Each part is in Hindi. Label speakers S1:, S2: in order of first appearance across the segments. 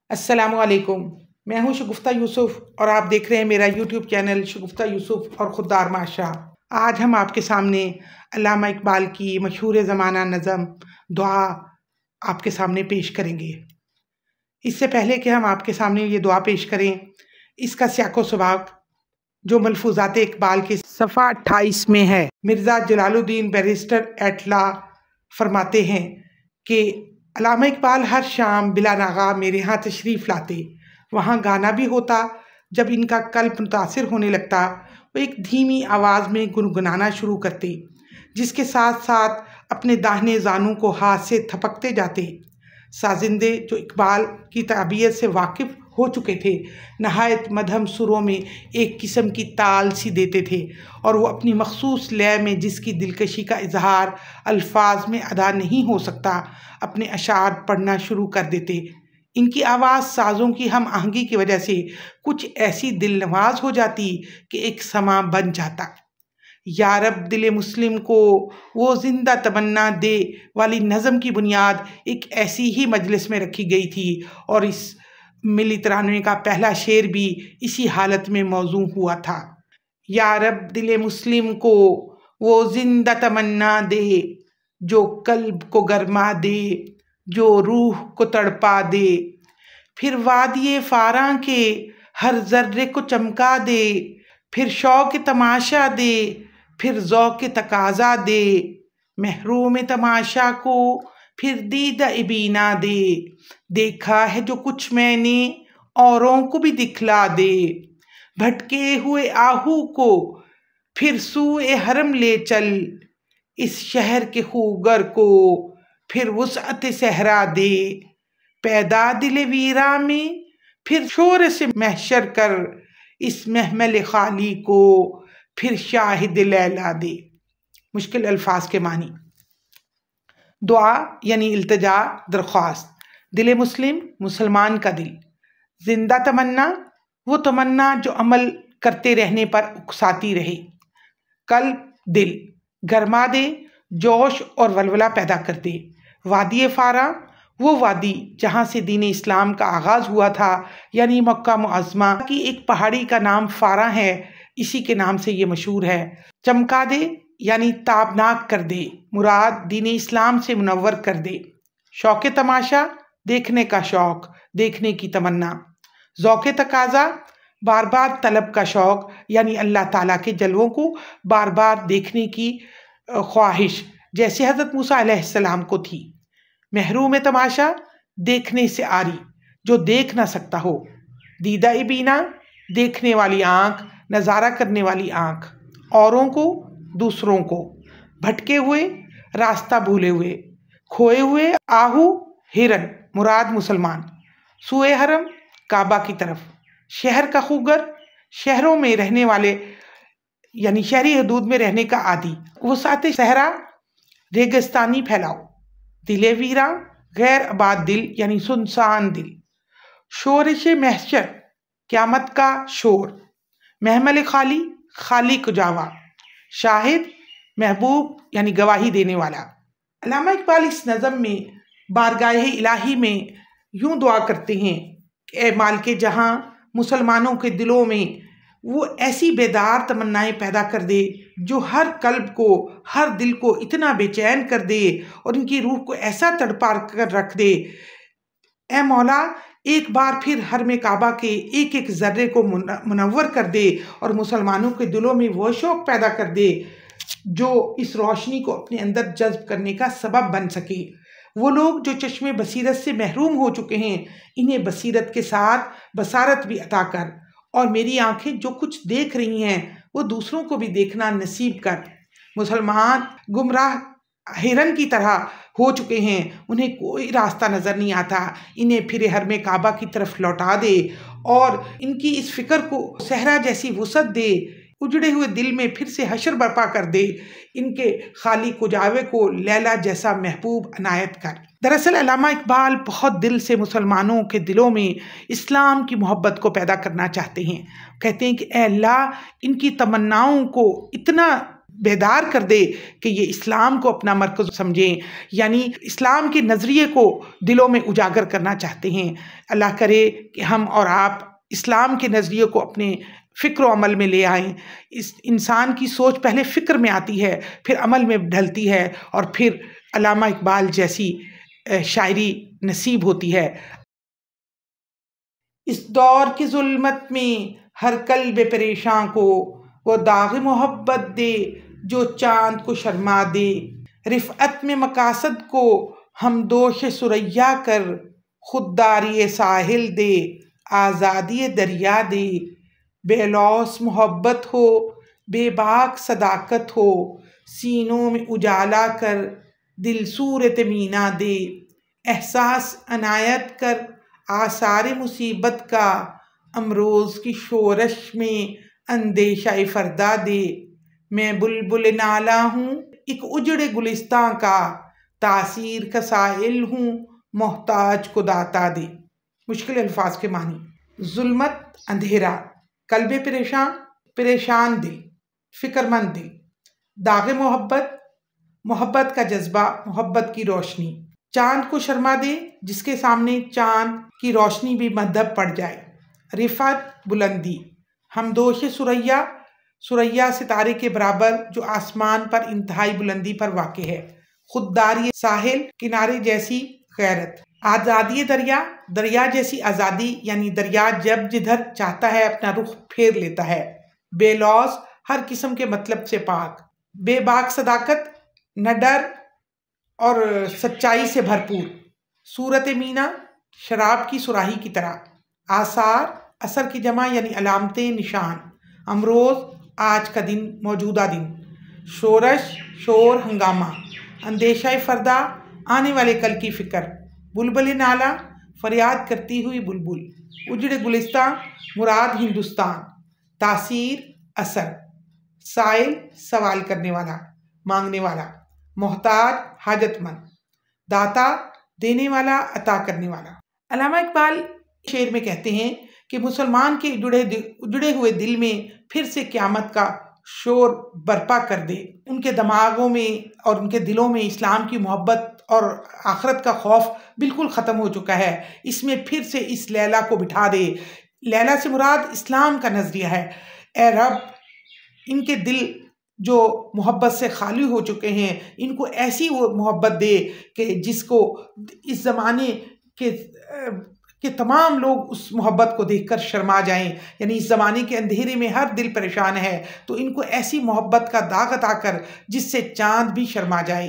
S1: अस्सलामुअलैकुम। मैं हूं शगुफ्ता यूसुफ और आप देख रहे हैं मेरा यूट्यूब चैनल शगुफ्ता यूसुफ और खुददार माशा। आज हम आपके सामने अल्लामा इकबाल की मशहूर ज़माना नज़म दुआ आपके सामने पेश करेंगे। इससे पहले कि हम आपके सामने ये दुआ पेश करें, इसका सियाको सबाक जो मलफूज़ात इकबाल के सफ़ा 28 में है। Mirza Jalaluddin barrister at law फरमाते हैं कि अल्लामा इकबाल हर शाम बिला नागा मेरे यहाँ तशरीफ़ लाते। वहाँ गाना भी होता। जब इनका कल्ब मुतासिर होने लगता, वो एक धीमी आवाज़ में गुनगुनाना शुरू करते, जिसके साथ साथ अपने दाहिने जानू को हाथ से थपकते जाते। साजिंदे जो इकबाल की तबीयत से वाकिफ़ हो चुके थे, नहायत मध्यम सुरों में एक किस्म की ताल सी देते थे और वो अपनी मखसूस लय में जिसकी दिलकशी का इजहार अल्फाज में अदा नहीं हो सकता, अपने अशार पढ़ना शुरू कर देते। इनकी आवाज़ साज़ों की हम आहंगी की वजह से कुछ ऐसी दिलनवाज हो जाती कि एक समा बन जाता। या रब दिल मुस्लिम को वो जिंदा तमन्ना दे वाली नज़म की बुनियाद एक ऐसी ही मजलिस में रखी गई थी और इस मिली तरानवे का पहला शेर भी इसी हालत में मौजू हुआ था। या रब दिल मुस्लिम को वो जिंदा तमन्ना दे, जो कल्ब को गरमा दे, जो रूह को तड़पा दे, फिर वादिये फारां के हर जर्रे को चमका दे, फिर शौक तमाशा दे, फिर ज़ौक़ तकाज़ा दे, महरूम तमाशा को फिर दीदा इबीना दे, देखा है जो कुछ मैंने औरों को भी दिखला दे, भटके हुए आहू को फिर सूए हरम ले चल, इस शहर के खूगर को फिर वुसअत सहरा दे, पैदा दिल वीरा में फिर शोर से महशर कर, इस महमल खाली को फिर शाहिद लैला दे। मुश्किल अल्फाज के मानी। दुआ यानी इल्तिजा, दरख्वास्त। दिल मुस्लिम मुसलमान का दिल। जिंदा तमन्ना वो तमन्ना जो अमल करते रहने पर उकसाती रहे। कल्ब दिल गरमा दे, जोश और वलवला पैदा कर दे। वादी फारा वो वादी जहाँ से दीन इस्लाम का आगाज़ हुआ था, यानी मक्का मुअज़्ज़मा की एक पहाड़ी का नाम फारा है, इसी के नाम से ये मशहूर है। चमका दे यानी ताबनाक कर दे, मुराद दीन इस्लाम से मुनव्वर कर दे। शौक़ तमाशा देखने का शौक़, देखने की तमन्ना। ज़ौक़ तकाज़ा बार बार तलब का शौक़, यानी अल्लाह ताला के जलवों को बार बार देखने की ख्वाहिश, जैसे हज़रत मूसा अलैहिस्सलाम को थी। महरूम तमाशा देखने से आरी, जो देख ना सकता हो। दीदा बीना देखने वाली आँख, नज़ारा करने वाली आँख। औरों को दूसरों को। भटके हुए रास्ता भूले हुए। खोए हुए आहू हिरन, मुराद मुसलमान। सूए हरम काबा की तरफ। शहर का खूगर शहरों में रहने वाले, यानी शहरी हदूद में रहने का आदि। वुसअत सहरा रेगिस्तानी फैलाव। दिले वीरा गैर आबाद दिल, यानी सुनसान दिल। शोरिश महशर क़यामत का शोर। महमल खाली खाली कुजावा। शाहिद महबूब यानी गवाही देने वाला। अल्लामा इकबाल इस नज़म में बारगाह इलाही में यूँ दुआ करते हैं कि ए मालिके जहाँ, मुसलमानों के दिलों में वो ऐसी बेदार तमन्नाएं पैदा कर दे जो हर कल्ब को, हर दिल को इतना बेचैन कर दे और इनकी रूह को ऐसा तड़पा कर रख दे। ए मौला, एक बार फिर हरम काबा के एक एक ज़र्रे को मुनव्वर कर दे और मुसलमानों के दिलों में वो शौक़ पैदा कर दे जो इस रोशनी को अपने अंदर जज्ब करने का सबब बन सके। वो लोग जो चश्मे बसीरत से महरूम हो चुके हैं, इन्हें बसीरत के साथ बसारत भी अता कर, और मेरी आंखें जो कुछ देख रही हैं वो दूसरों को भी देखना नसीब कर। मुसलमान गुमराह हिरन की तरह हो चुके हैं, उन्हें कोई रास्ता नज़र नहीं आता, इन्हें फिर हरम काबा की तरफ लौटा दे और इनकी इस फिक्र को सहरा जैसी वुसअत दे। उजड़े हुए दिल में फिर से हशर बर्पा कर दे। इनके खाली कुजावे को लैला जैसा महबूब अनायत कर। दरअसल अल्लामा इकबाल बहुत दिल से मुसलमानों के दिलों में इस्लाम की मोहब्बत को पैदा करना चाहते हैं। कहते हैं कि ए अल्लाह, इनकी तमन्नाओं को इतना बेदार कर दे कि ये इस्लाम को अपना मरकज़ समझें, यानी इस्लाम के नज़रिए को दिलों में उजागर करना चाहते हैं। अल्लाह करे कि हम और आप इस्लाम के नज़रिए को अपने फ़िक्र व अमल में ले आएँ। इस इंसान की सोच पहले फ़िक्र में आती है, फिर अमल में ढलती है और फिर अल्लामा इकबाल जैसी शायरी नसीब होती है। इस दौर की ज़ुल्मत में हर कल्ब परेशान को वो दाग़ मोहब्बत दे जो चाँद को शर्मा दे। रिफ़अत में मकासद को हम दोष सुरैया कर, खुददारी साहिल दे, आज़ादी दरिया दे। बेलौस मोहब्बत हो, बेबाक सदाकत हो, सीनों में उजाला कर दिल सूरत मीना दे। एहसास अनायत कर आसार मुसीबत का, अमरोज़ की शोरश में अंदेशा फरदा दे। मैं बुलबुल नाला हूँ एक उजड़े गुलिस्तां का, तासीर का साइल हूँ मोहताज को दाता दे। मुश्किल अल्फाज के मानी। जुल्मत अंधेरा, कल्बे परेशान, परेशान दिल, फिक्रमंद दिल। दागे मोहब्बत, मोहब्बत का जज्बा, मोहब्बत की रोशनी। चांद को शर्मा दे, जिसके सामने चांद की रोशनी भी मद्दब पड़ जाए। रिफत बुलंदी, हमदोश सुरैया, सुरैया सितारे के बराबर जो आसमान पर इंतहाई बुलंदी पर वाक़ है। खुददारी साहिल, किनारे जैसी गैरत। आज़ादी दरिया, दरिया जैसी आज़ादी, यानी दरिया जब जिधर चाहता है अपना रुख फेर लेता है। बेलौस, हर किस्म के मतलब से पाक। बेबाक सदाकत, न डर और सच्चाई से भरपूर। सूरत मीना, शराब की सुराही की तरह। आसार, असर की जमा यानी अलामतें, निशान। अमरोज़, आज का दिन, मौजूदा दिन। शोरश, शोर, हंगामा। अंदेशा फरदा, आने वाले कल की फ़िक्र। बुलबुल नाला, फरियाद करती हुई बुलबुल। उजड़े गुलिस्तां, मुराद हिंदुस्तान। तासीर, असर। साइल, सवाल करने वाला, मांगने वाला। मोहताज, हाजतमंद। दाता, देने वाला, अता करने वाला। अल्लामा इकबाल शेर में कहते हैं कि मुसलमान के उजड़े हुए दिल में फिर से क़यामत का शोर बर्पा कर दे। उनके दिमागों में और उनके दिलों में इस्लाम की मोहब्बत और आखिरत का खौफ बिल्कुल ख़त्म हो चुका है। इसमें फिर से इस लैला को बिठा दे। लैला से मुराद इस्लाम का नज़रिया है। ए रब, इनके दिल जो मोहब्बत से खाली हो चुके हैं, इनको ऐसी वो मोहब्बत दे कि जिसको इस ज़माने के तमाम लोग उस मोहब्बत को देखकर शर्मा जाएं। यानी इस ज़माने के अंधेरे में हर दिल परेशान है, तो इनको ऐसी मोहब्बत का दाग अता कर जिससे चाँद भी शर्मा जाए।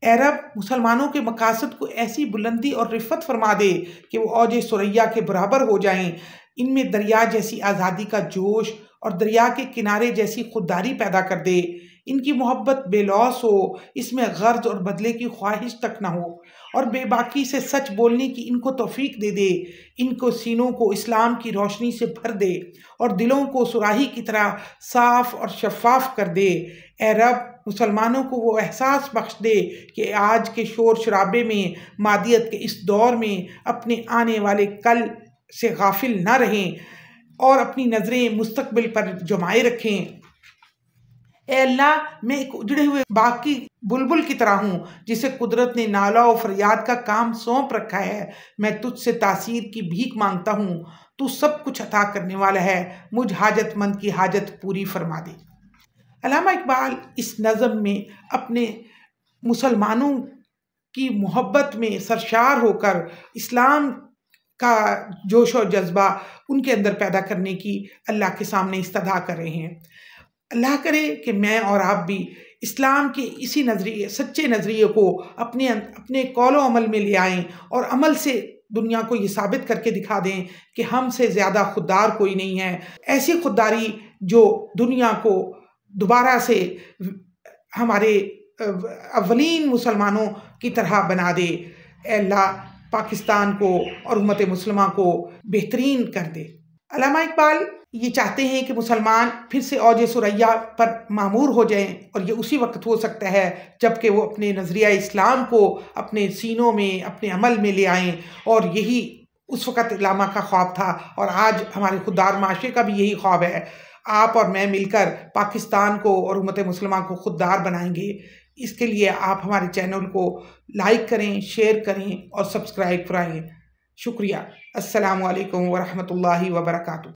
S1: ए रब, मुसलमानों के मकासद को ऐसी बुलंदी और रिफ़त फरमा दे कि वो औज सुरैया के बराबर हो जाएं। इनमें दरिया जैसी आज़ादी का जोश और दरिया के किनारे जैसी खुददारी पैदा कर दे। इनकी मोहब्बत बेलौस हो, इसमें गर्ज और बदले की ख्वाहिश तक ना हो, और बेबाकी से सच बोलने की इनको तौफीक दे दे। इनको सीनों को इस्लाम की रोशनी से भर दे और दिलों को सुराही की तरह साफ़ और शफाफ कर दे। ए रब, मुसलमानों को वो एहसास बख्श दे कि आज के शोर शराबे में, मादियत के इस दौर में अपने आने वाले कल से गाफिल ना रहें और अपनी नज़रें मुस्तकबिल पर जमाए रखें। ए अल्लाह, मैं एक उजड़े हुए बाग की बुलबुल की तरह हूँ जिसे कुदरत ने नाला और फरियाद का काम सौंप रखा है। मैं तुझसे तासीर की भीख मांगता हूँ, तू सब कुछ अता करने वाला है, मुझ हाजतमंद की हाजत पूरी फरमा दे। अल्लामा इकबाल इस नज़म में अपने मुसलमानों की मोहब्बत में सरशार होकर इस्लाम का जोश और जज्बा उनके अंदर पैदा करने की अल्लाह के सामने इस्तदा कर रहे हैं। अल्लाह करे कि मैं और आप भी इस्लाम के इसी नज़रिए, सच्चे नज़रिए को अपने कौलो अमल में ले आएँ और अमल से दुनिया को ये साबित करके दिखा दें कि हमसे ज़्यादा खुददार कोई नहीं है। ऐसी खुददारी जो दुनिया को दोबारा से हमारे अव्वलीन मुसलमानों की तरह बना दे। अल्लाह पाकिस्तान को और उम्मत मुस्लिमा को बेहतरीन कर दे। अल्लामा इकबाल ये चाहते हैं कि मुसलमान फिर से औज सुरैया पर मामूर हो जाएं, और ये उसी वक्त हो सकता है जबकि वो अपने नज़रिया इस्लाम को अपने सीनों में, अपने अमल में ले आएँ। और यही उस वक़्त अल्लामा का ख्वाब था और आज हमारे खुददार माशरे का भी यही ख्वाब है। आप और मैं मिलकर पाकिस्तान को और उम्मत मुस्लिमा को खुददार बनाएंगे। इसके लिए आप हमारे चैनल को लाइक करें, शेयर करें और सब्सक्राइब कराएं। शुक्रिया। अस्सलामु अलैकुम व रहमतुल्लाहि व बरकातुहू।